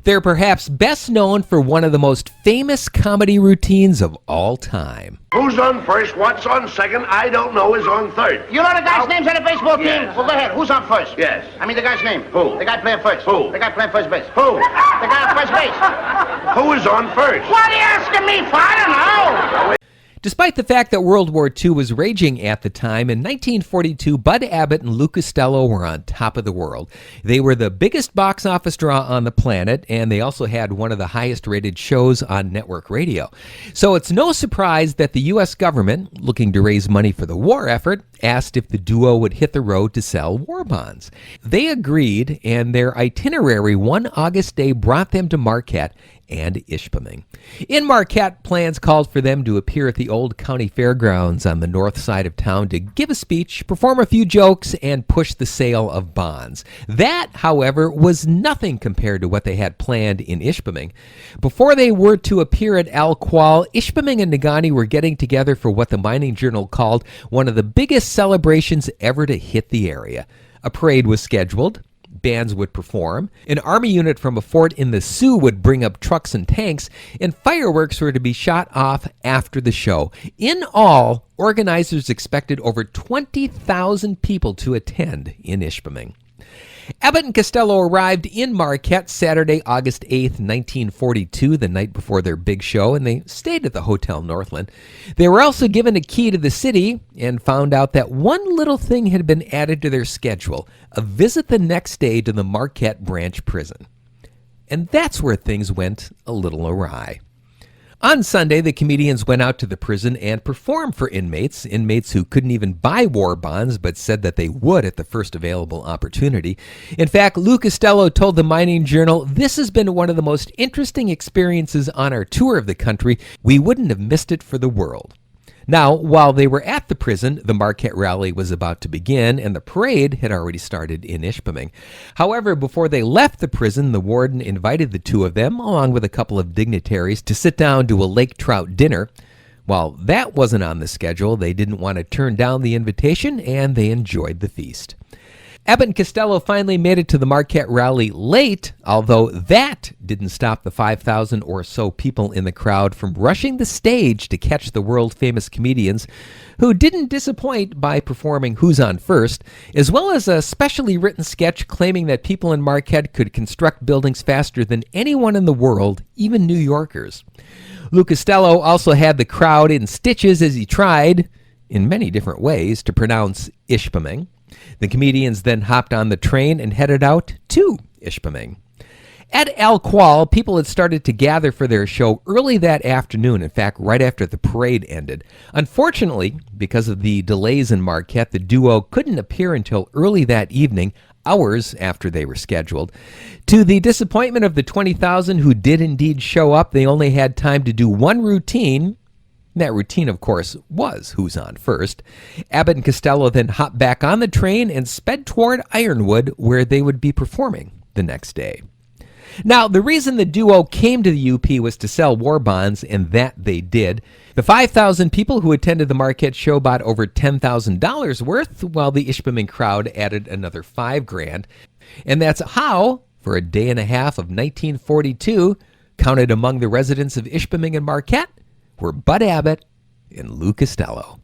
They're perhaps best known for one of the most famous comedy routines of all time. Who's on first? What's on second? I don't know. Is on third. You know the guy's names on the baseball team? Yes. Well, go ahead. Who's on first? Yes. I mean the guy's name. Who? The guy playing first. Who? The guy playing first base. Who? The guy on first base. Who is on first? What are you asking me for? I don't know. Despite the fact that World War II was raging at the time, in 1942, Bud Abbott and Lou Costello were on top of the world. They were the biggest box office draw on the planet, and they also had one of the highest-rated shows on network radio. So it's no surprise that the U.S. government, looking to raise money for the war effort, asked if the duo would hit the road to sell war bonds. They agreed, and their itinerary one August day brought them to Marquette and Ishpeming. In Marquette, plans called for them to appear at the old county fairgrounds on the north side of town to give a speech, perform a few jokes, and push the sale of bonds. That, however, was nothing compared to what they had planned in Ishpeming. Before they were to appear at Al Qual, Ishpeming and Negaunee were getting together for what the Mining Journal called one of the biggest celebrations ever to hit the area. A parade was scheduled. Bands would perform, an army unit from a fort in the Sioux would bring up trucks and tanks, and fireworks were to be shot off after the show. In all, organizers expected over 20,000 people to attend in Ishpeming. Abbott and Costello arrived in Marquette Saturday, August 8th, 1942, the night before their big show, and they stayed at the Hotel Northland. They were also given a key to the city and found out that one little thing had been added to their schedule, a visit the next day to the Marquette branch prison. And that's where things went a little awry. On Sunday, the comedians went out to the prison and performed for inmates who couldn't even buy war bonds but said that they would at the first available opportunity. In fact, Lou Costello told the Mining Journal, "This has been one of the most interesting experiences on our tour of the country. We wouldn't have missed it for the world." Now, while they were at the prison, the Marquette rally was about to begin, and the parade had already started in Ishpeming. However, before they left the prison, the warden invited the two of them, along with a couple of dignitaries, to sit down to a lake trout dinner. While that wasn't on the schedule, they didn't want to turn down the invitation, and they enjoyed the feast. Abbott and Costello finally made it to the Marquette rally late, although that didn't stop the 5,000 or so people in the crowd from rushing the stage to catch the world-famous comedians, who didn't disappoint by performing Who's on First, as well as a specially written sketch claiming that people in Marquette could construct buildings faster than anyone in the world, even New Yorkers. Lou Costello also had the crowd in stitches as he tried, in many different ways, to pronounce Ishpeming. The comedians then hopped on the train and headed out to Ishpeming. At Al Qual, people had started to gather for their show early that afternoon, in fact, right after the parade ended. Unfortunately, because of the delays in Marquette, the duo couldn't appear until early that evening, hours after they were scheduled. To the disappointment of the 20,000 who did indeed show up, they only had time to do one routine. That routine, of course, was Who's on First. Abbott and Costello then hopped back on the train and sped toward Ironwood, where they would be performing the next day. Now, the reason the duo came to the UP was to sell war bonds, and that they did. The 5,000 people who attended the Marquette show bought over $10,000 worth, while the Ishpeming crowd added another $5,000. And that's how, for a day and a half of 1942, counted among the residents of Ishpeming and Marquette, were Bud Abbott and Lou Costello.